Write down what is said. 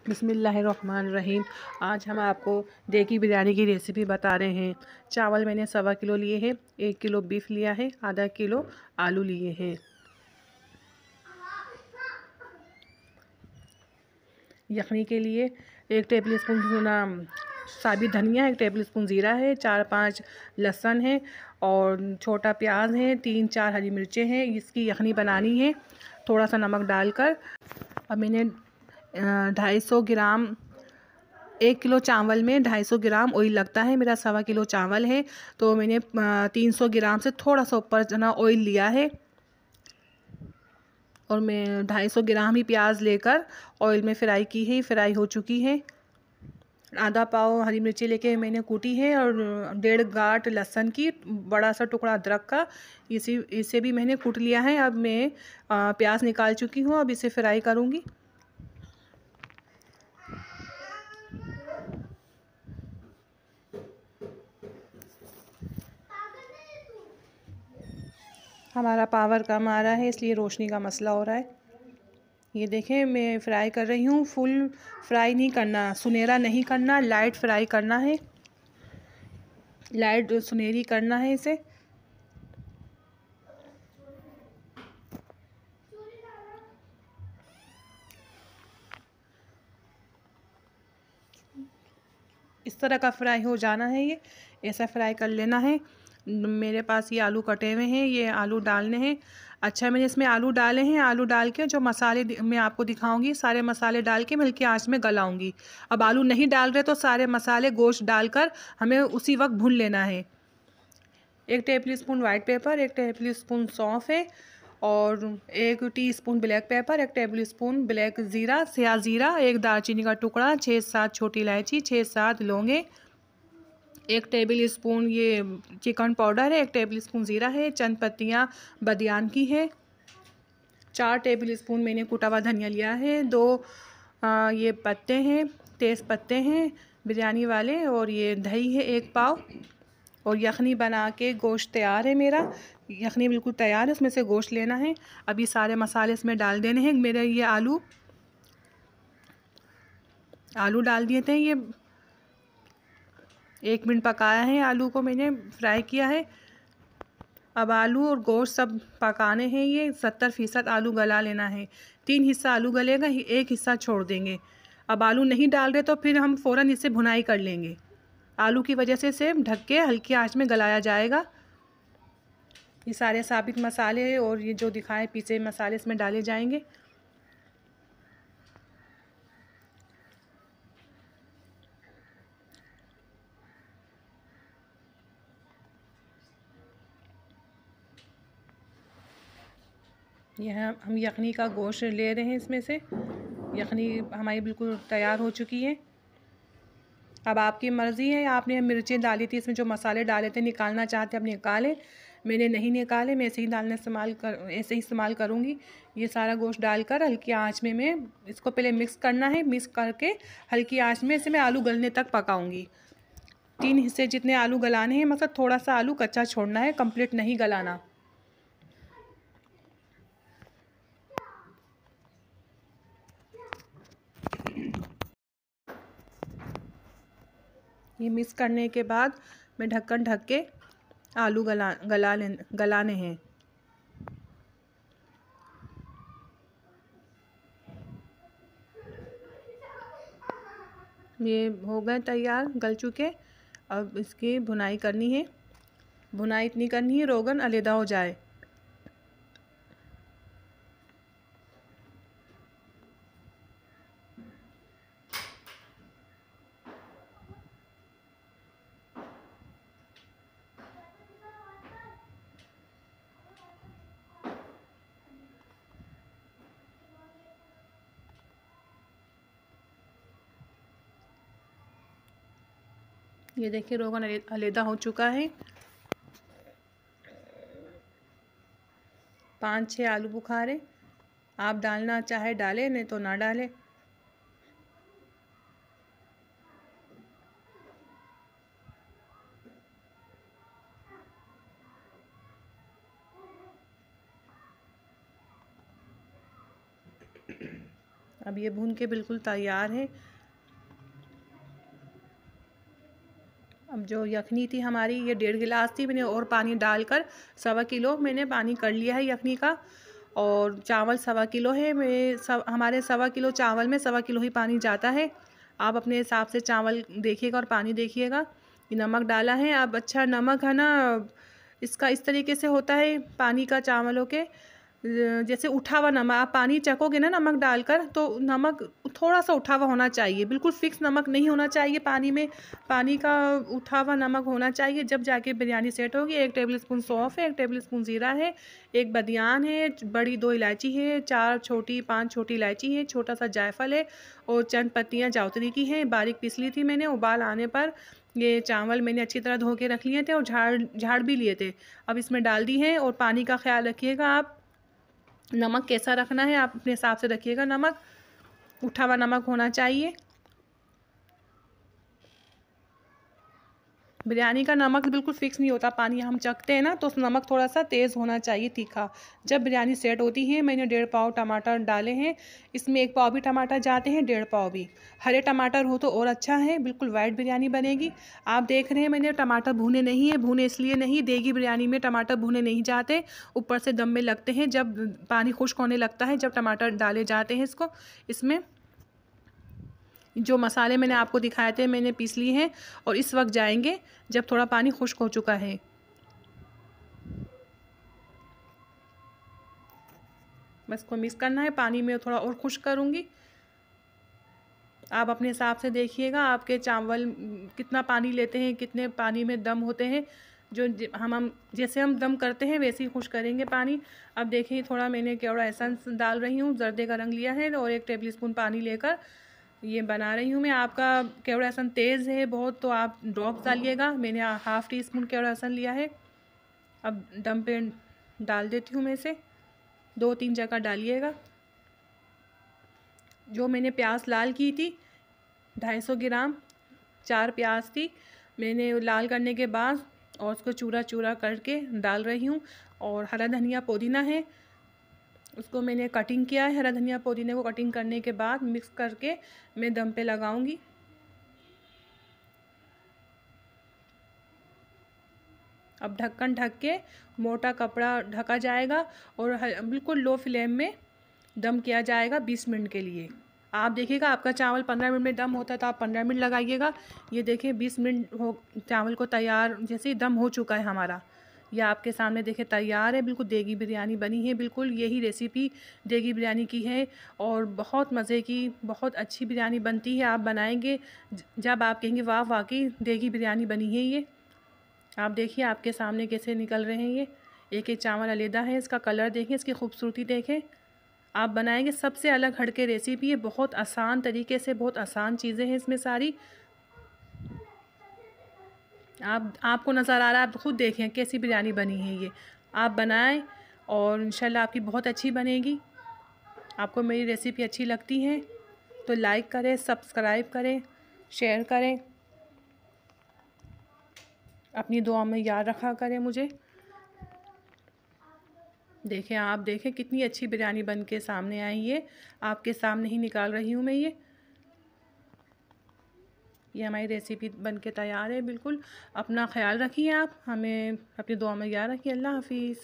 बिस्मिल्लाहिर्रहमानिर्रहीम। आज हम आपको देगी बिरयानी की रेसिपी बता रहे हैं। चावल मैंने 1.25 किलो लिए हैं, 1 किलो बीफ लिया है, आधा किलो आलू लिए हैं। यखनी के लिए 1 टेबल स्पून साबित धनिया, 1 टेबल स्पून ज़ीरा है, 4-5 लहसुन है और छोटा प्याज है, 3-4 हरी मिर्चें हैं। इसकी यखनी बनानी है थोड़ा सा नमक डालकर। अब मैंने 250 ग्राम 1 किलो चावल में 250 ग्राम ऑयल लगता है। मेरा 1.25 किलो चावल है तो मैंने 300 ग्राम से थोड़ा सा ऊपर जना ऑयल लिया है और मैं 250 ग्राम ही प्याज लेकर ऑयल में फ्राई की है। फ्राई हो चुकी है। आधा पाव हरी मिर्ची लेके मैंने कूटी है और 1.5 गांठ लहसुन की, बड़ा सा टुकड़ा अदरक का, इसे भी मैंने कूट लिया है। अब मैं प्याज निकाल चुकी हूँ। अब इसे फ्राई करूँगी। हमारा पावर कम आ रहा है इसलिए रोशनी का मसला हो रहा है। ये देखें मैं फ्राई कर रही हूँ। फुल फ्राई नहीं करना, सुनहरा नहीं करना, लाइट फ्राई करना है, लाइट सुनहरी करना है इसे। इस तरह का फ्राई हो जाना है, ये ऐसा फ्राई कर लेना है। मेरे पास ये आलू कटे हुए हैं, ये आलू डालने हैं। अच्छा, मैंने इसमें आलू डाले हैं। आलू डाल के जो मसाले मैं आपको दिखाऊंगी, सारे मसाले डाल के मैं हल्की आंच में गलाऊंगी। अब आलू नहीं डाल रहे तो सारे मसाले गोश्त डालकर हमें उसी वक्त भून लेना है। 1 table spoon white paper, 1 table spoon सौंफ है और 1 teaspoon black pepper, 1 table spoon black ज़ीरा, सया ज़ीरा, 1 दालचीनी का टुकड़ा, 6-7 छोटी इलायची, 6-7 लौंगे, 1 टेबल स्पून ये चिकन पाउडर है, 1 टेबल स्पून ज़ीरा है, चंद पत्तियाँ बदियान की है, 4 टेबल स्पून मैंने कुटा हुआ धनिया लिया है, 2 ये पत्ते हैं, तेज़ पत्ते हैं बिरयानी वाले, और ये दही है 1 पाव। और यखनी बना के गोश्त तैयार है मेरा। यखनी बिल्कुल तैयार है, उसमें से गोश्त लेना है। अभी सारे मसाले इसमें डाल देने हैं। मेरे ये आलू डाल दिए थे। ये 1 मिनट पकाया है, आलू को मैंने फ्राई किया है। अब आलू और गोश्त सब पकाने हैं। ये 70% आलू गला लेना है। 3 हिस्सा आलू गलेगा, 1 हिस्सा छोड़ देंगे। अब आलू नहीं डाल रहे तो फिर हम फ़ौरन इसे भुनाई कर लेंगे। आलू की वजह से इसे ढक के हल्की आंच में गलाया जाएगा। ये सारे साबित मसाले और ये जो दिखाए पीसे मसाले इसमें डाले जाएंगे। यह हम यखनी का गोश्त ले रहे हैं इसमें से। यखनी हमारी बिल्कुल तैयार हो चुकी है। अब आपकी मर्ज़ी है, आपने मिर्चें डाली थी इसमें, जो मसाले डाले थे निकालना चाहते अब निकालें। मैंने नहीं निकाले, मैं ऐसे ही इस्तेमाल करूँगी। ये सारा गोश्त डालकर हल्की आंच में मैं इसको पहले मिक्स करना है। मिक्स करके हल्की आंच में इसे मैं आलू गलने तक पकाऊँगी। 3 हिस्से जितने आलू गलाने हैं, मतलब थोड़ा सा आलू कच्चा छोड़ना है, कंप्लीट नहीं गलाना। ये मिक्स करने के बाद मैं ढक्कन ढक के आलू गलाने हैं। ये हो गए तैयार, गल चुके। अब इसकी भुनाई करनी है। भुनाई इतनी करनी है रोगन अलहदा हो जाए। ये देखिए रोगन अलहदा हो चुका है। 5-6 आलू बुखारे। आप डालना चाहे डालें, नहीं तो ना डालें। अब ये भून के बिल्कुल तैयार है। अब जो यखनी थी हमारी, ये 1.5 गिलास थी, मैंने और पानी डालकर 1.25 किलो मैंने पानी कर लिया है यखनी का। और चावल 1.25 किलो है, हमारे 1.25 किलो चावल में 1.25 किलो ही पानी जाता है। आप अपने हिसाब से चावल देखिएगा और पानी देखिएगा। ये नमक डाला है। अब अच्छा नमक है ना, इसका इस तरीके से होता है पानी का चावलों के, जैसे उठा हुआ नमक। आप पानी चखोगे ना नमक डालकर, तो नमक थोड़ा सा उठा हुआ होना चाहिए, बिल्कुल फिक्स नमक नहीं होना चाहिए पानी में। पानी का उठा हुआ नमक होना चाहिए, जब जाके बिरयानी सेट होगी। 1 टेबल स्पून सौंफ है, 1 टेबल स्पून ज़ीरा है, 1 बदियान है, बड़ी 2 इलायची है, 5 छोटी इलायची है, छोटा सा जायफल है और चंद पत्तियाँ जावित्री की हैं, बारीक पीस ली थी मैंने। उबाल आने पर ये चावल मैंने अच्छी तरह धो के रख लिए थे और झाड़ भी लिए थे। अब इसमें डाल दी है। और पानी का ख्याल रखिएगा आप, नमक कैसा रखना है आप अपने हिसाब से रखिएगा। नमक उठा हुआ नमक होना चाहिए। बिरयानी का नमक बिल्कुल फिक्स नहीं होता, पानी हम चखते हैं ना तो नमक थोड़ा सा तेज़ होना चाहिए, तीखा। जब बिरयानी सेट होती है, मैंने 1.5 पाव टमाटर डाले हैं। इसमें 1 पाव भी टमाटर जाते हैं, 1.5 पाव भी। हरे टमाटर हो तो और अच्छा है, बिल्कुल वाइट बिरयानी बनेगी। आप देख रहे हैं मैंने टमाटर भुने नहीं है, भुने इसलिए नहीं, देगी बिरयानी में टमाटर भुने नहीं जाते, ऊपर से दम में लगते हैं जब पानी खुश्क होने लगता है, जब टमाटर डाले जाते हैं इसमें। जो मसाले मैंने आपको दिखाए थे मैंने पीस लिए हैं और इस वक्त जाएंगे जब थोड़ा पानी खुश्क हो चुका है। बस को मिक्स करना है, पानी में थोड़ा और खुश्क करूँगी। आप अपने हिसाब से देखिएगा आपके चावल कितना पानी लेते हैं, कितने पानी में दम होते हैं। जो हम जैसे हम दम करते हैं वैसे ही खुश्क करेंगे पानी। अब देखिए थोड़ा मैंने केवड़ा एसेंस डाल रही हूँ, जर्दे का रंग लिया है और 1 टेबल स्पून पानी लेकर ये बना रही हूँ मैं। आपका केवड़ा लहसुन तेज़ है बहुत तो आप ड्रॉप डालिएगा, मैंने 1/2 टीस्पून केवड़ा लहसुन लिया है। अब दम पे डाल देती हूँ मैं इसे, 2-3 जगह डालिएगा। जो मैंने प्याज लाल की थी 250 ग्राम, 4 प्याज थी, मैंने लाल करने के बाद और उसको चूरा चूरा करके डाल रही हूँ। और हरा धनिया पुदीना है, उसको मैंने कटिंग किया है। हरा धनिया पुदीने को कटिंग करने के बाद मिक्स करके मैं दम पे लगाऊंगी। अब ढक्कन ढक के मोटा कपड़ा ढका जाएगा और बिल्कुल लो फ्लेम में दम किया जाएगा 20 मिनट के लिए। आप देखिएगा आपका चावल 15 मिनट में दम होता है तो आप 15 मिनट लगाइएगा। ये देखिए 20 मिनट हो चावल को तैयार, जैसे ही दम हो चुका है हमारा, ये आपके सामने देखे तैयार है। बिल्कुल देगी बिरयानी बनी है, बिल्कुल यही रेसिपी देगी बिरयानी की है और बहुत मज़े की, बहुत अच्छी बिरयानी बनती है। आप बनाएंगे जब आप कहेंगे वाह वाकई देगी बिरयानी बनी है ये। आप देखिए आपके सामने कैसे निकल रहे हैं ये, एक एक चावल अलग है, इसका कलर देखें, इसकी खूबसूरती देखें। आप बनाएंगे सबसे अलग हटके रेसिपी है, बहुत आसान तरीके से, बहुत आसान चीज़ें हैं इसमें सारी। आपको नज़र आ रहा है, आप खुद देखें कैसी बिरयानी बनी है ये। आप बनाएं और इंशाल्लाह आपकी बहुत अच्छी बनेगी। आपको मेरी रेसिपी अच्छी लगती है तो लाइक करें, सब्सक्राइब करें, शेयर करें, अपनी दुआ में याद रखा करें मुझे। देखें आप देखें कितनी अच्छी बिरयानी बन के सामने आई है, आपके सामने ही निकाल रही हूँ मैं ये हमारी रेसिपी बन के तैयार है बिल्कुल। अपना ख्याल रखिए आप, हमें अपनी दुआ में याद रखिए। अल्लाह हाफिज़।